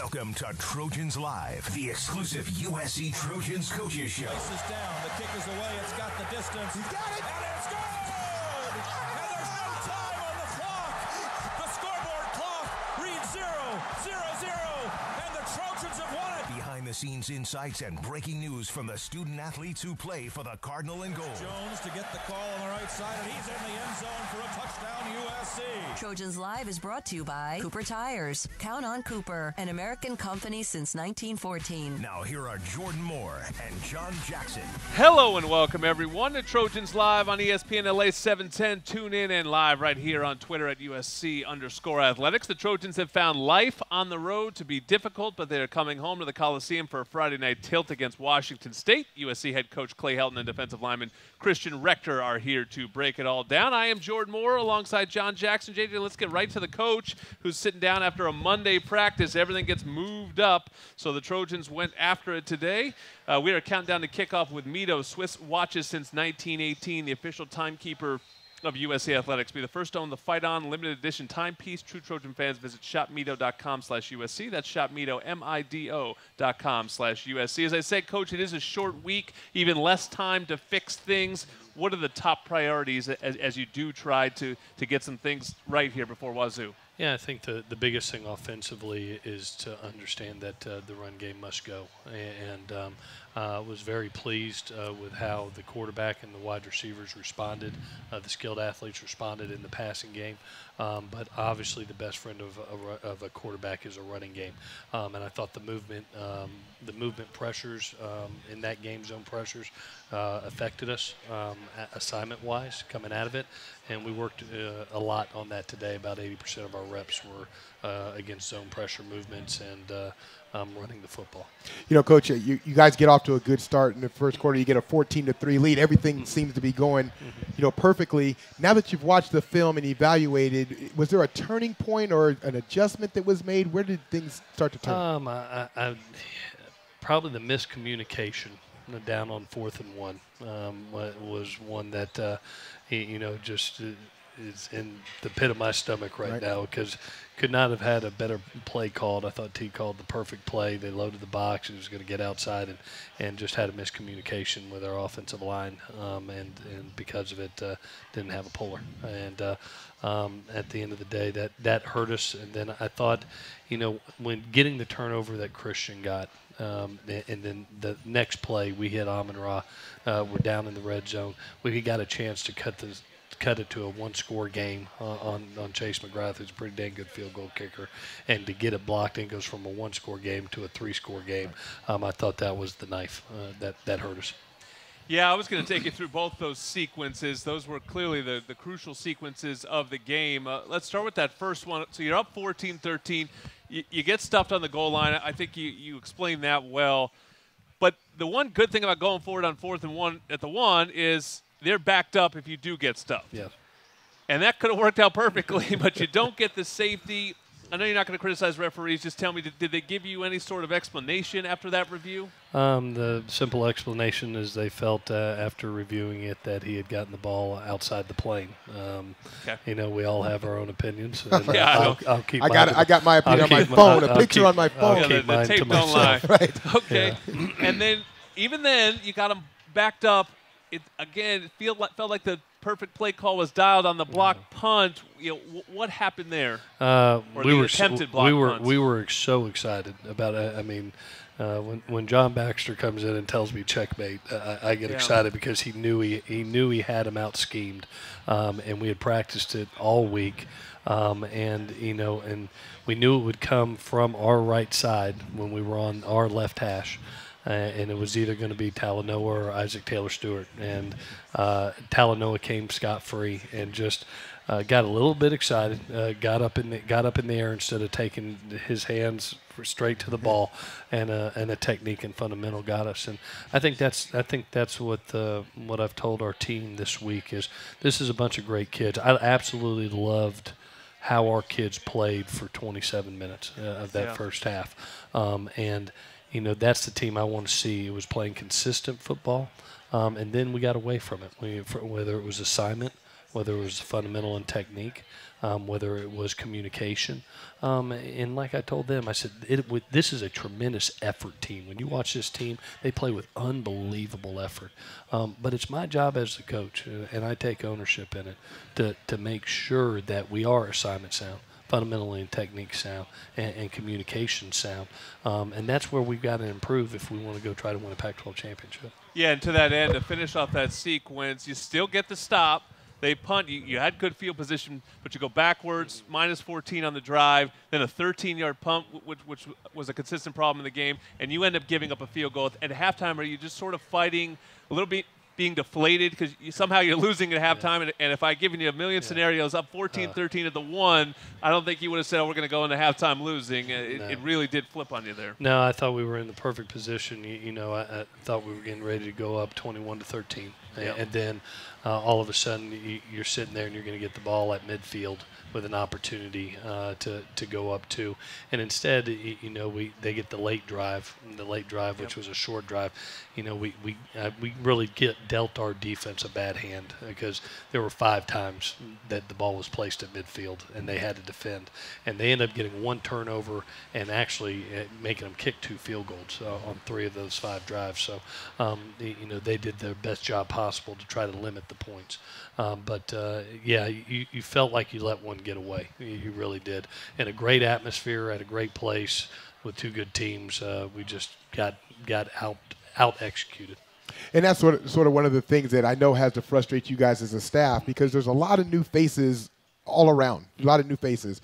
Welcome to Trojans Live, the exclusive USC Trojans coaches show. Place is down. The kick is away. It's got the distance. He's got it. And it's good. And there's no time on the clock. The scoreboard clock reads 0-0-0. And the Trojans have won it. Behind-the-scenes insights and breaking news from the student-athletes who play for the Cardinal and Gold. Jones to get the call on the right side, and he's in the end zone for a touchdown, USC. Trojans Live is brought to you by Cooper Tires. Count on Cooper, an American company since 1914. Now here are Jordan Moore and John Jackson. Hello and welcome everyone to Trojans Live on ESPN LA 710. Tune in and live right here on Twitter at USC_athletics. The Trojans have found life on the road to be difficult, but they are coming home to the Coliseum for a Friday night tilt against Washington State. USC head coach Clay Helton and defensive lineman Christian Rector are here to break it all down. I am Jordan Moore alongside John Jackson. JJ, let's get right to the coach who's sitting down after a Monday practice. Everything gets moved up, so the Trojans went after it today. We are counting down to kickoff with Mito. Swiss watches since 1918, the official timekeeper of USC Athletics. Be the first to own the Fight On limited edition timepiece. True Trojan fans visit shopmito.com/USC. That's shopmito, MIDO.com/USC. As I said, Coach, it is a short week, even less time to fix things. What are the top priorities as you do try to get some things right here before Wazoo? Yeah, I think the biggest thing offensively is to understand that the run game must go. And was very pleased with how the quarterback and the wide receivers responded. The skilled athletes responded in the passing game. But obviously the best friend of a quarterback is a running game. And I thought the movement pressures in that game, zone pressures, affected us assignment-wise coming out of it. And we worked a lot on that today. About 80% of our reps were against zone pressure movements and running the football. You know, Coach, you guys get off to a good start in the first quarter. You get a 14-3 lead. Everything seems to be going, perfectly. Now that you've watched the film and evaluated, was there a turning point or an adjustment that was made? Where did things start to turn? Probably the miscommunication down on 4th and 1 was one that, just is in the pit of my stomach right now, because could not have had a better play called. I thought T called the perfect play. They loaded the box. He was going to get outside and just had a miscommunication with our offensive line, and because of it, didn't have a puller. And at the end of the day, that hurt us. And then I thought, when getting the turnover that Christian got, and then the next play we hit Amon-Ra, we're down in the red zone. We got a chance to cut it to a one-score game on Chase McGrath, who's a pretty dang good field goal kicker, and to get it blocked and goes from a one-score game to a three-score game. I thought that was the knife that hurt us. Yeah, I was going to take you through both those sequences. Those were clearly the crucial sequences of the game. Let's start with that first one. So you're up 14-13. You get stuffed on the goal line. I think you explained that well. But the one good thing about going forward on 4th and 1 at the 1 is they're backed up if you do get stuffed. Yeah. And that could have worked out perfectly, but you don't get the safety. I know you're not going to criticize referees. Just tell me, did they give you any sort of explanation after that review? The simple explanation is they felt after reviewing it that he had gotten the ball outside the plane. Okay. We all have our own opinions. And, yeah, I'll keep. I got my opinion on my phone. A picture on my phone. Yeah, the tape don't lie. Right. Okay. Yeah. And then even then, you got them backed up. It felt like the perfect play call was dialed on the block punt. What happened there? We were so excited about it. I mean, when John Baxter comes in and tells me checkmate, I get excited because he knew he had him out schemed, and we had practiced it all week, and we knew it would come from our right side when we were on our left hash. And it was either going to be Talanoa or Isaac Taylor Stewart. And Talanoa came scot-free and just got a little bit excited, got up in the air instead of taking his hands straight to the ball, and a technique and fundamental got us. And I think that's what I've told our team this week is this is a bunch of great kids. I absolutely loved how our kids played for 27 minutes of that first half, and that's the team I want to see. It was playing consistent football, and then we got away from it. Whether it was assignment, whether it was fundamental and technique, whether it was communication. And like I told them, I said, this is a tremendous effort team. When you watch this team, they play with unbelievable effort. But it's my job as the coach, and I take ownership in it, to make sure that we are assignment sound, fundamentally and technique sound, and communication sound. And that's where we've got to improve if we want to go try to win a Pac-12 championship. Yeah, and to that end, to finish off that sequence, you still get the stop. They punt. You had good field position, but you go backwards, minus 14 on the drive, then a 13-yard punt, which was a consistent problem in the game, and you end up giving up a field goal. At halftime, are you just sort of fighting a little bit, being deflated because somehow you're losing at halftime, and if I given you a million scenarios, up 14-13 at the 1, I don't think you would have said, oh, we're going to go into halftime losing. It really did flip on you there. No, I thought we were in the perfect position. I thought we were getting ready to go up 21-13. Yep. And then all of a sudden you're sitting there and you're going to get the ball at midfield with an opportunity to go up to, and instead they get the late drive, which was a short drive. We really dealt our defense a bad hand because there were 5 times that the ball was placed at midfield and they had to defend, and they ended up getting 1 turnover and actually making them kick 2 field goals on 3 of those 5 drives. So they did their best job possible to try to limit the points. You felt like you let one get away. You really did. In a great atmosphere, at a great place, with 2 good teams, we just got out executed. And that's sort of one of the things that I know has to frustrate you guys as a staff, because there's a lot of new faces all around, a lot of new faces.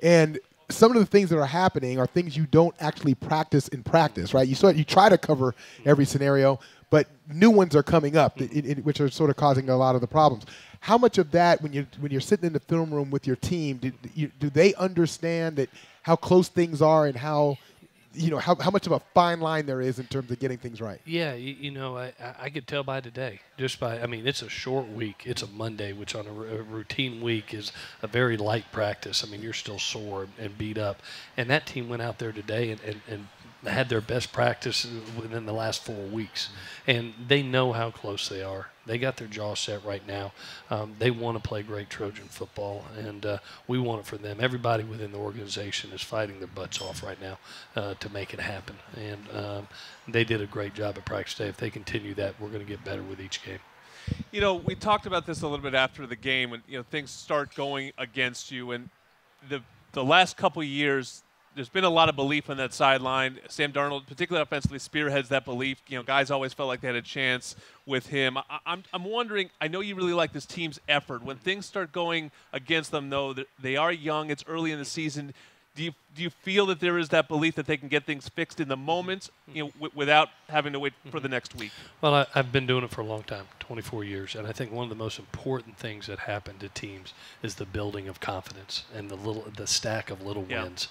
And some of the things that are happening are things you don't actually practice in practice, right? You try to cover every scenario, but new ones are coming up, which are sort of causing a lot of the problems. How much of that, when you're sitting in the film room with your team, do they understand that how close things are and how much of a fine line there is in terms of getting things right? Yeah, I could tell by today. It's a short week. It's a Monday, which on a routine week is a very light practice. You're still sore and beat up. And that team went out there today and had their best practice within the last 4 weeks. And they know how close they are. They got their jaw set right now. They want to play great Trojan football, and we want it for them. Everybody within the organization is fighting their butts off right now to make it happen. And they did a great job at practice today. If they continue that, we're going to get better with each game. We talked about this a little bit after the game when things start going against you, and the last couple of years, there's been a lot of belief on that sideline. Sam Darnold, particularly offensively, spearheads that belief. Guys always felt like they had a chance with him. I'm wondering, I know you really like this team's effort. When things start going against them, though, they are young, it's early in the season. Do you feel that there is that belief that they can get things fixed in the moment, without having to wait for the next week? Well, I've been doing it for a long time, 24 years, and I think one of the most important things that happen to teams is the building of confidence and the stack of little wins.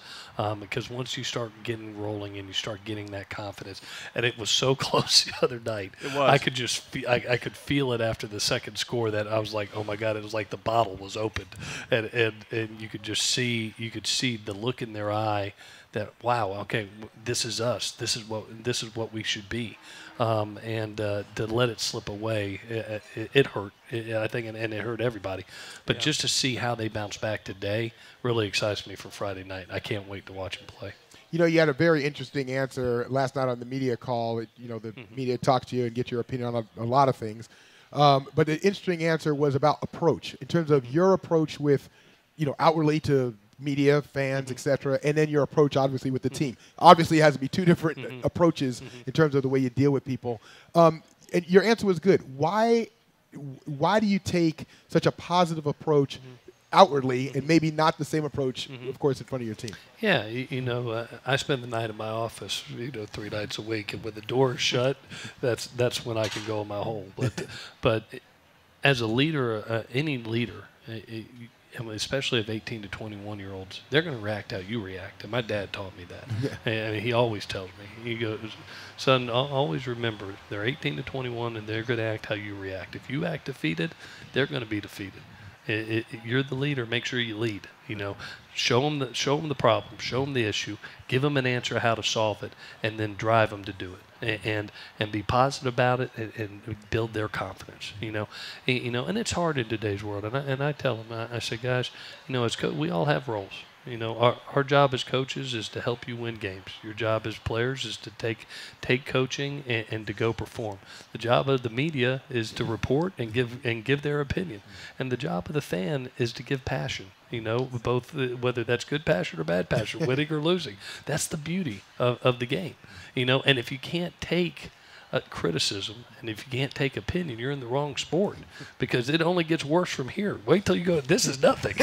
Because once you start getting rolling and you start getting that confidence, and it was so close the other night. It was. I could just I could feel it after the second score that I was like, oh my God, it was like the bottle was opened, and you could just see the look in their eye that, wow, okay, this is us. This is what we should be. And to let it slip away, it hurt. I think, and it hurt everybody. But just to see how they bounce back today really excites me for Friday night. I can't wait to watch them play. You had a very interesting answer last night on the media call. The media talks to you and get your opinion on a lot of things. But the interesting answer was about approach, in terms of your approach with, outwardly to media, fans, etc., and then your approach, obviously, with the team. Obviously, it has to be 2 different approaches in terms of the way you deal with people. And your answer was good. Why do you take such a positive approach outwardly and maybe not the same approach, of course, in front of your team? Yeah, I spend the night in my office, 3 nights a week, and when the door is shut, that's when I can go in my hole. But as a leader, any leader, especially of 18 to 21-year-olds, they're going to react how you react. And my dad taught me that. Yeah. And he always tells me, he goes, son, always remember, they're 18 to 21, and they're going to act how you react. If you act defeated, they're going to be defeated. You're the leader. Make sure you lead. Show them the problem, show them the issue, give them an answer how to solve it, and then drive them to do it, and be positive about it, and build their confidence. And it's hard in today's world. And I tell them, I say, guys, we all have roles. Our job as coaches is to help you win games. Your job as players is to take coaching and to go perform. The job of the media is to report and give their opinion. And the job of the fan is to give passion. Both, whether that's good passion or bad passion, winning or losing. That's the beauty of the game. And if you can't take criticism, and if you can't take opinion, you're in the wrong sport, because it only gets worse from here. Wait till you go, this is nothing.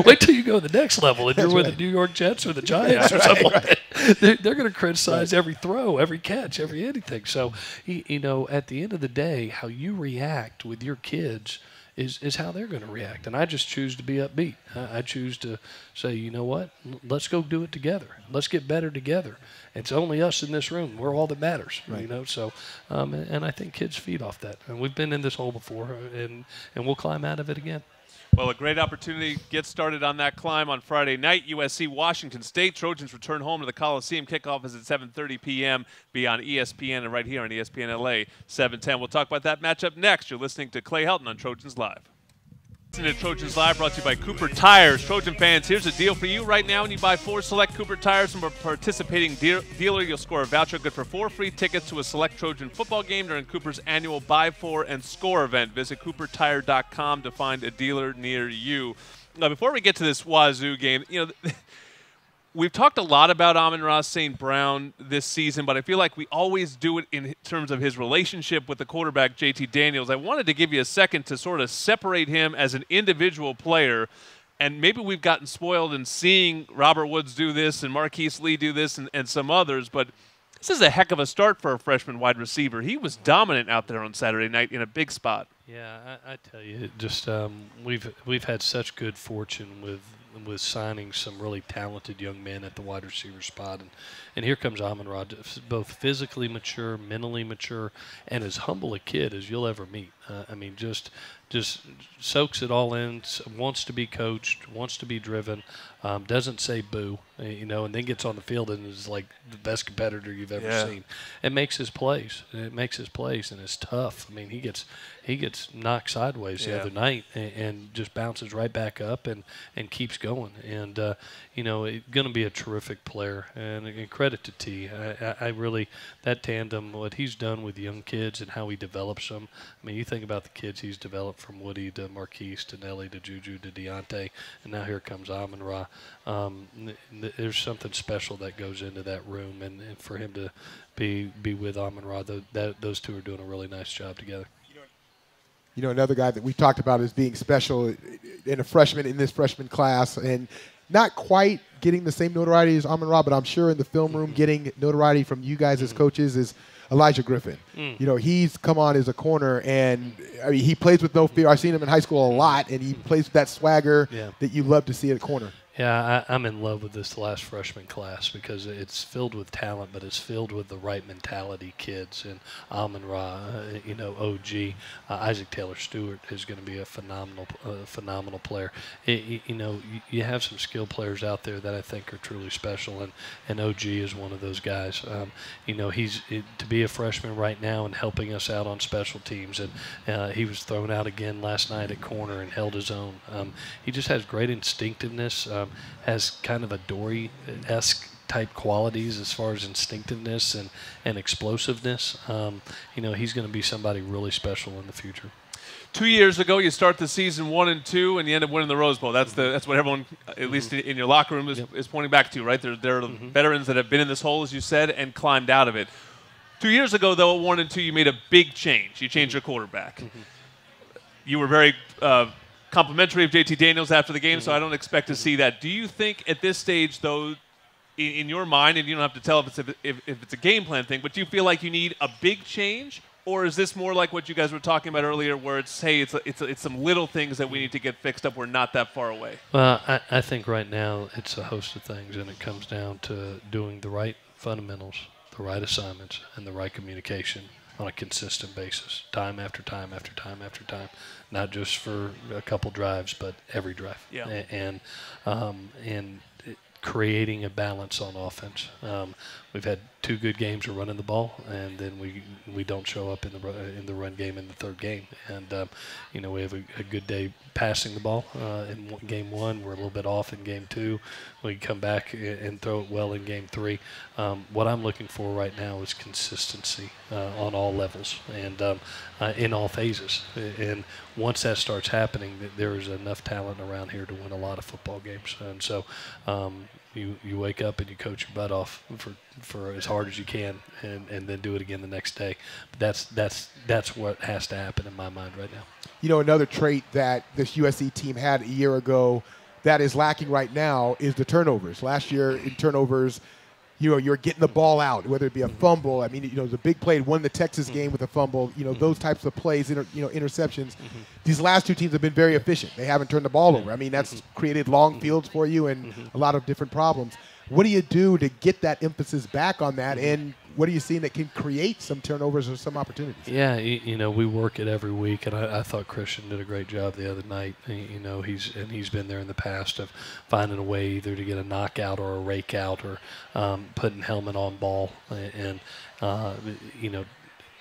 Wait till you go to the next level, and you're with the New York Jets or the Giants or something like that. They're going to criticize every throw, every catch, every anything. So, at the end of the day, how you react with your kids is how they're going to react. And I just choose to be upbeat. I choose to say, you know what, let's go do it together. Let's get better together. It's only us in this room. We're all that matters, right. So, and I think kids feed off that. And we've been in this hole before, and we'll climb out of it again. Well, a great opportunity to get started on that climb on Friday night. USC Washington State. Trojans return home to the Coliseum. Kickoff is at 7:30 p.m. Be on ESPN and right here on ESPN LA 710. We'll talk about that matchup next. You're listening to Clay Helton on Trojans Live. Listening to Trojans Live, brought to you by Cooper Tires. Trojan fans, here's a deal for you right now. When you buy 4 select Cooper Tires from a participating dealer, you'll score a voucher good for 4 free tickets to a select Trojan football game during Cooper's annual Buy 4 and Score event. Visit CooperTire.com to find a dealer near you. Now, before we get to this Wazoo game, we've talked a lot about Amon-Ra St. Brown this season, but I feel like we always do it in terms of his relationship with the quarterback, JT Daniels. I wanted to give you a second to sort of separate him as an individual player, and maybe we've gotten spoiled in seeing Robert Woods do this and Marquise Lee do this and some others, but this is a heck of a start for a freshman wide receiver. He was dominant out there on Saturday night in a big spot. Yeah, I tell you, just we've had such good fortune with signing some really talented young men at the wide receiver spot, and here comes Amon-Ra, both physically mature, mentally mature, and as humble a kid as you'll ever meet. Just soaks it all in, wants to be coached, wants to be driven, doesn't say boo, and then gets on the field and is like the best competitor you've ever seen. It makes his plays. And it's tough. He gets knocked sideways the other night and just bounces right back up and keeps going. And going to be a terrific player. And credit to T. I really, that tandem, what he's done with young kids and how he develops them. You think about the kids he's developed from Woody to Marquise to Nelly to Juju to Deontay, and now here comes Amon-Ra. There's something special that goes into that room, and for him to be with Amon-Ra, those two are doing a really nice job together. Another guy that we talked about as being special in this freshman class, and not quite getting the same notoriety as Amon-Ra, but I'm sure in the film room getting notoriety from you guys as coaches is Elijah Griffin. He's come on as a corner, and he plays with no fear. I've seen him in high school a lot, and he plays with that swagger that you love to see at corner. Yeah, I'm in love with this last freshman class because it's filled with talent, but it's filled with the right mentality kids. And Amon-Ra, OG, Isaac Taylor-Stewart is going to be a phenomenal player. You have some skilled players out there that I think are truly special, and OG is one of those guys. He's to be a freshman right now and helping us out on special teams, and he was thrown out again last night at corner and held his own. He just has great instinctiveness. Has kind of a Dory-esque type qualities as far as instinctiveness and explosiveness. He's going to be somebody really special in the future. 2 years ago, you start the season 1-2, and you end up winning the Rose Bowl. That's what everyone, at least in your locker room, is pointing back to, right? There are veterans that have been in this hole, as you said, and climbed out of it. 2 years ago, though, at 1-2, you made a big change. You changed your quarterback. You were very complimentary of JT Daniels after the game, so I don't expect to see that. Do you think at this stage, though, in your mind, and you don't have to tell if it's a game plan thing, but do you feel like you need a big change, or is this more like what you guys were talking about earlier, where it's some little things that we need to get fixed up? We're not that far away. Well, I think right now it's a host of things, and it comes down to doing the right fundamentals, the right assignments, and the right communication. on a consistent basis, time after time after time after time, not just for a couple drives, but every drive. Yeah. And creating a balance on offense. We've had 2 good games of running the ball, and then we don't show up in the run game in the third game. And we have a good day passing the ball in game 1. We're a little bit off in game 2. We come back and throw it well in game 3. What I'm looking for right now is consistency on all levels and in all phases. And once that starts happening, there is enough talent around here to win a lot of football games. And so you wake up and you coach your butt off for as hard as you can, and then do it again the next day. But that's what has to happen in my mind right now. Another trait that this USC team had a year ago that is lacking right now is the turnovers. Last year in turnovers, you're getting the ball out, whether it be a fumble. I mean, the big play won the Texas game with a fumble. Those types of plays, interceptions. These last 2 teams have been very efficient. They haven't turned the ball over. I mean, that's created long fields for you and a lot of different problems. What do you do to get that emphasis back on that? And what are you seeing that can create some turnovers or some opportunities? Yeah, we work it every week, and I thought Christian did a great job the other night. He's been there in the past of finding a way either to get a knockout or a rake out or putting Helton on ball, and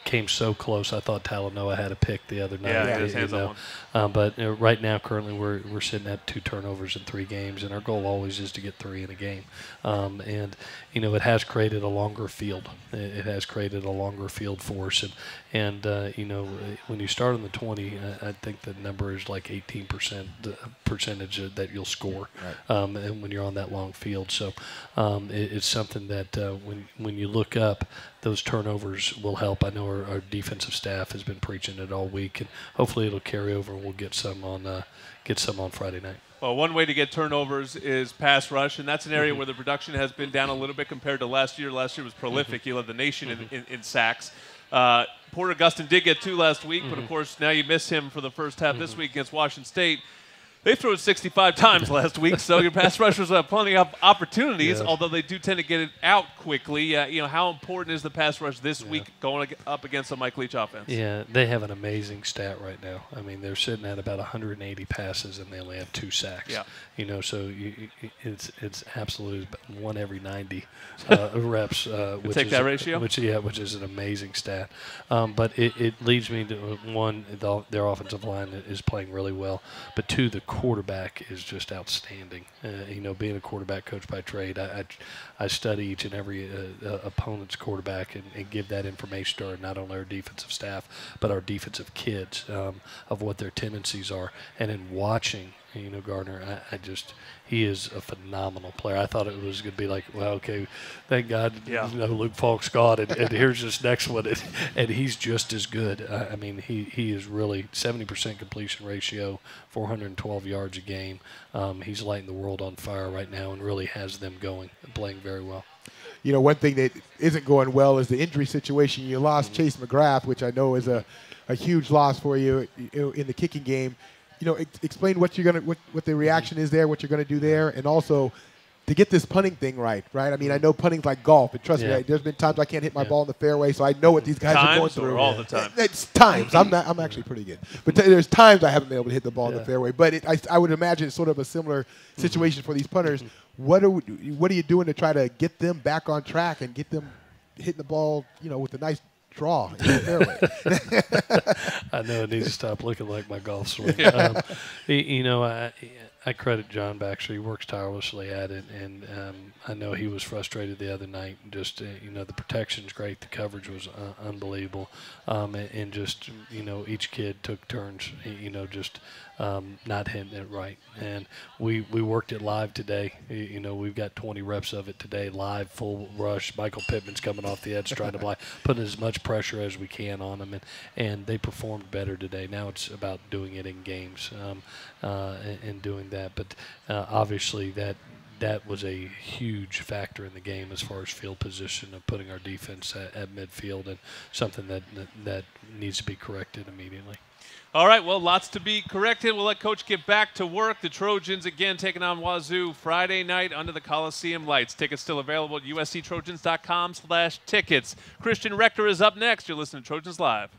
came so close. I thought Talanoa had a pick the other night. Yeah, his hands on one. But right now, currently, we're sitting at 2 turnovers in 3 games, and our goal always is to get 3 in a game. And it has created a longer field. It has created a longer field for us. And when you start on the 20, I think the number is like 18% percentage that you'll score. Right. And when you're on that long field, so it's something that when you look up, those turnovers will help. I know our defensive staff has been preaching it all week, and hopefully it'll carry over, and we'll get some on Friday night. Well, one way to get turnovers is pass rush, and that's an area where the production has been down a little bit compared to last year. Last year was prolific. He led the nation in sacks. Porter Augustin did get 2 last week, but of course now you miss him for the first half this week against Washington State. They threw it 65 times last week, so your pass rushers have plenty of opportunities, although they do tend to get it out quickly. How important is the pass rush this week going up against the Mike Leach offense? Yeah, they have an amazing stat right now. I mean, they're sitting at about 180 passes, and they only have 2 sacks. Yeah. So it's absolutely 1 every 90 reps. Which take that ratio? Which is an amazing stat. But it leads me to, 1, their offensive line is playing really well, but 2, the quarterback is just outstanding. Being a quarterback coach by trade, I study each and every opponent's quarterback and give that information to not only our defensive staff but our defensive kids of what their tendencies are. And in watching, Gardner, he is a phenomenal player. I thought it was going to be like, well, okay, thank God, Luke Falk's gone, and here's this next one, and he's just as good. I mean, he is really 70% completion ratio, 412 yards a game. He's lighting the world on fire right now and really has them going and playing very well. One thing that isn't going well is the injury situation. You lost Chase McGrath, which I know is a huge loss for you in the kicking game. Explain what the reaction is there, what you're going to do there, and also to get this punting thing right. I mean, I know punting's like golf, and trust me, there's been times I can't hit my ball in the fairway, so I know what these guys are going through. All the time. It's times. I'm actually pretty good, but there's times I haven't been able to hit the ball in the fairway. But I would imagine it's sort of a similar situation for these punters. What are you doing to try to get them back on track and get them hitting the ball, with a nice draw in the fairway? I know it needs to stop looking like my golf swing. I credit John Baxter. He works tirelessly at it, and I know he was frustrated the other night. Just the protection's great, the coverage was unbelievable, and just each kid took turns, just not hitting it right. And we worked it live today. We've got 20 reps of it today, live, full rush. Michael Pittman's coming off the edge trying to blind, putting as much pressure as we can on them, and they performed better today. Now it's about doing it in games and doing that. But obviously that that was a huge factor in the game as far as field position of putting our defense at midfield, and something that needs to be corrected immediately. All right, well, lots to be corrected. We'll let Coach get back to work. The Trojans, again, taking on Wazoo Friday night under the Coliseum lights. Tickets still available at usctrojans.com/tickets. Christian Rector is up next. You're listening to Trojans Live.